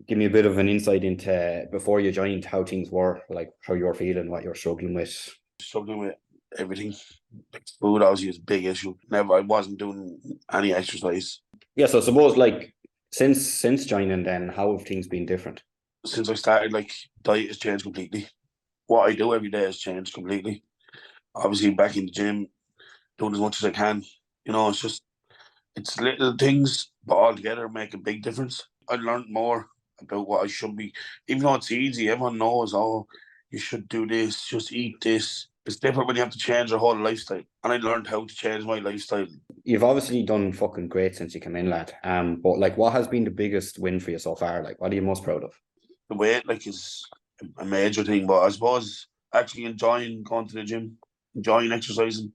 give me a bit of an insight into before you joined, how things were, like how you were feeling, what you're struggling with. Struggling with everything. Like food obviously is a big issue. I wasn't doing any exercise. Yeah, so I suppose like since joining, then how have things been different? Since I started, like, diet has changed completely. What I do every day has changed completely. Obviously back in the gym, doing as much as I can. It's little things, but all together make a big difference. I learned more about what I should be. Even though it's easy, everyone knows, oh, you should do this, just eat this. It's different when you have to change your whole lifestyle. And I learned how to change my lifestyle. You've obviously done fucking great since you came in, lad. But like, what has been the biggest win for you so far? Like, what are you most proud of? The weight, like, is a major thing, but I suppose actually enjoying going to the gym, enjoying exercising,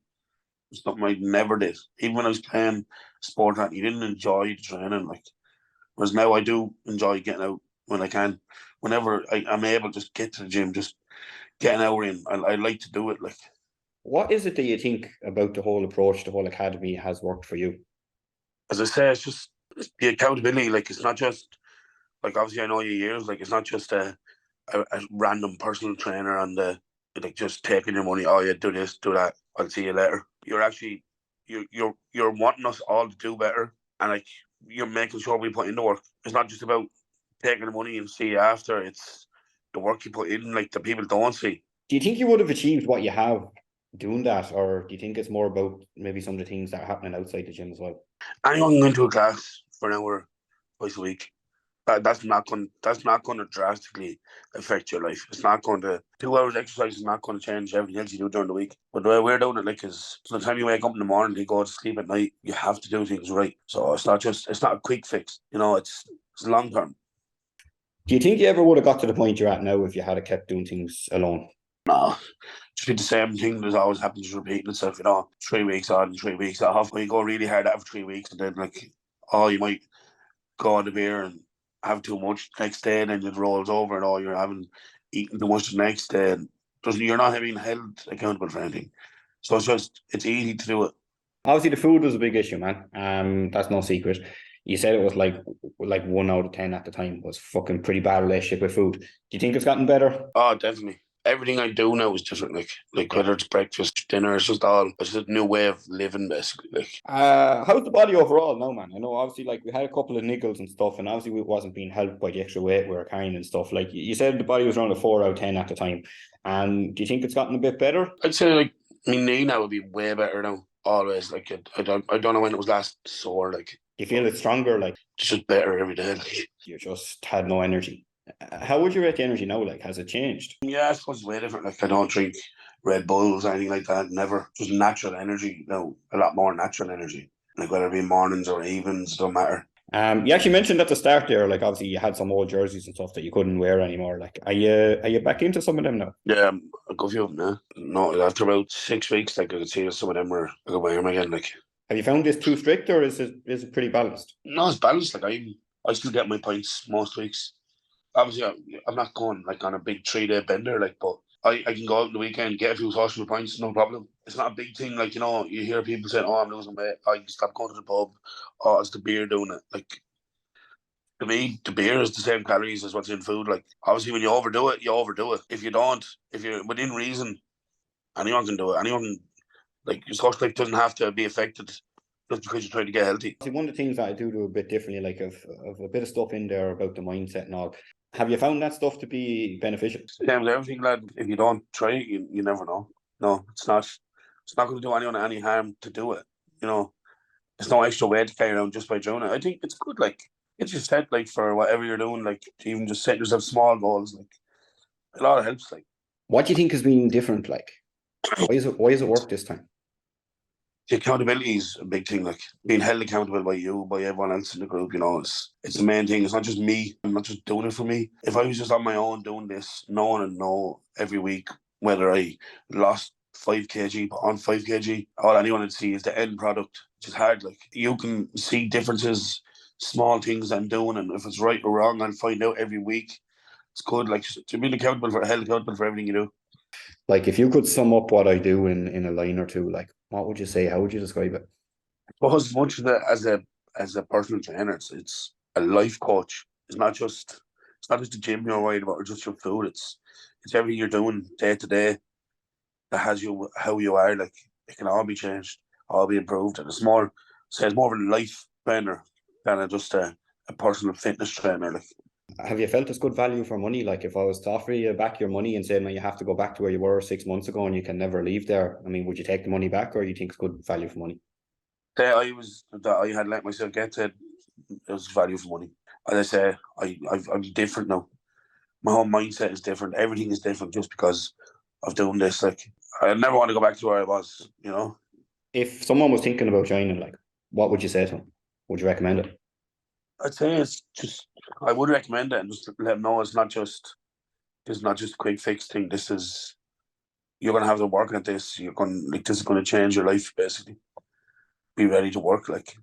is something I never did. Even when I was playing sport, you didn't enjoy the training, like. Whereas now I do enjoy getting out when I can. Whenever I'm able to just get to the gym, just get an hour in. I like to do it. Like, What is it that you think about the whole approach, the whole academy has worked for you? as I say, it's the accountability. Like, it's not just, like, obviously I know you years. Like, it's not just a random personal trainer and like just taking your money. Oh yeah, do this, do that. I'll see you later. You're actually you're wanting us all to do better, and like you're making sure we put in the work. It's not just about taking the money and see you after. It's the work you put in, like, the people don't see. Do you think you would have achieved what you have doing that, or do you think it's more about maybe some of the things that are happening outside the gym as well? Anyone going to a class for an hour twice a week, that's not going to drastically affect your life. It's not going to 2 hours exercise is not going to change everything else you do during the week. But the way we're doing it, like, is from the time you wake up in the morning, you go to sleep at night, you have to do things right. So it's not a quick fix. It's long term. Do you think you ever would have got to the point you're at now if you had kept doing things alone? No, just be the same thing that's always happens, just repeating itself. 3 weeks on, 3 weeks off. When you go really hard at it for 3 weeks, and then, like, oh, you might go on the beer and have too much the next day, and then it rolls over, and you're having eaten too much the next day. And you're not being held accountable for anything. So it's easy to do it. Obviously, the food was a big issue, man. That's no secret. You said it was like 1 out of 10 at the time was fucking pretty bad relationship with food. Do you think it's gotten better? Oh, definitely. Everything I do now is different. Like whether it's breakfast, dinner, it's just a new way of living, basically. Like, how's the body overall now, man? I know obviously like we had a couple of niggles and stuff, and obviously we wasn't being helped by the extra weight we were carrying and stuff. Like you said, the body was around a 4 out of 10 at the time. Do you think it's gotten a bit better? I'd say, like, my knee now would be way better now. Always, like, I don't know when it was last sore. Like, Do you feel it's stronger? Like it's just better every day. Like, you just had no energy. How would you rate the energy now? Like, has it changed? yeah, I suppose it's way different. Like, I don't drink Red Bulls or anything like that. Never. Just natural energy. No, a lot more natural energy. Like, whether it be mornings or evenings, don't matter. You actually mentioned at the start there, like obviously you had some old jerseys and stuff that you couldn't wear anymore. Like, are you back into some of them now? Yeah, I'll go few of them now. No, after about 6 weeks, like, I could see that some of them were, I could wear them again. Like, Have you found this too strict, or is it pretty balanced? no, it's balanced. Like, I still get my pints most weeks. Obviously, I'm not going, like, on a big 3 day bender, like, but I can go out on the weekend, get a few social points, no problem. It's not a big thing, like, you hear people saying, oh, I'm losing weight, I can stop going to the pub, oh, it's the beer doing it. Like, to me, the beer is the same calories as what's in food. Like, obviously, when you overdo it, you overdo it. If you don't, if you're within reason, anyone can do it. Anyone can, like, your social life doesn't have to be affected just because you're trying to get healthy. See, one of the things that I do a bit differently, like of a bit of stuff in there about the mindset and all. Have you found that stuff to be beneficial? Same with everything, lad. If you don't try it, you never know. No, it's not. It's not going to do anyone any harm to do it. You know, there's no extra weight to carry around just by doing it. I think it's good. Like, get you set, like, for whatever you're doing. Like, to even just set yourself small goals. Like, a lot of helps. Like, What do you think has been different? Like, why is it work this time? the accountability is a big thing. Like, being held accountable by you, by everyone else in the group. It's the main thing. It's not just me. I'm not just doing it for me. If I was just on my own doing this, no one would know every week whether I lost 5 kg, put on 5 kg. All anyone would see is the end product, which is hard. Like, you can see differences, small things I'm doing, and if it's right or wrong, I'll find out every week. It's good. Like, to be held accountable for everything you do. Like, if you could sum up what I do in a line or two, like, what would you say? How would you describe it? But as much as a personal trainer, it's a life coach. It's not just It's not just the gym you're worried about or just your food. It's everything you're doing day to day that has you how you are. Like it can all be changed, all be improved, and it's more of a life trainer than just a personal fitness trainer. Like Have you felt it's good value for money? Like if I was to offer you back your money and say, man, you have to go back to where you were 6 months ago and you can never leave there. I mean, would you take the money back, or you think it's good value for money? that I had let myself get to, it was value for money. As I say, I'm different now. My whole mindset is different. Everything is different just because of doing this. Like I never want to go back to where I was. You know, If someone was thinking about joining, like, what would you say to them? Would you recommend it? I'd say it's just I would recommend it and just let them know it's not just a quick fix thing. This is you're gonna have to work at this. You're going like this is gonna change your life basically. Be ready to work like.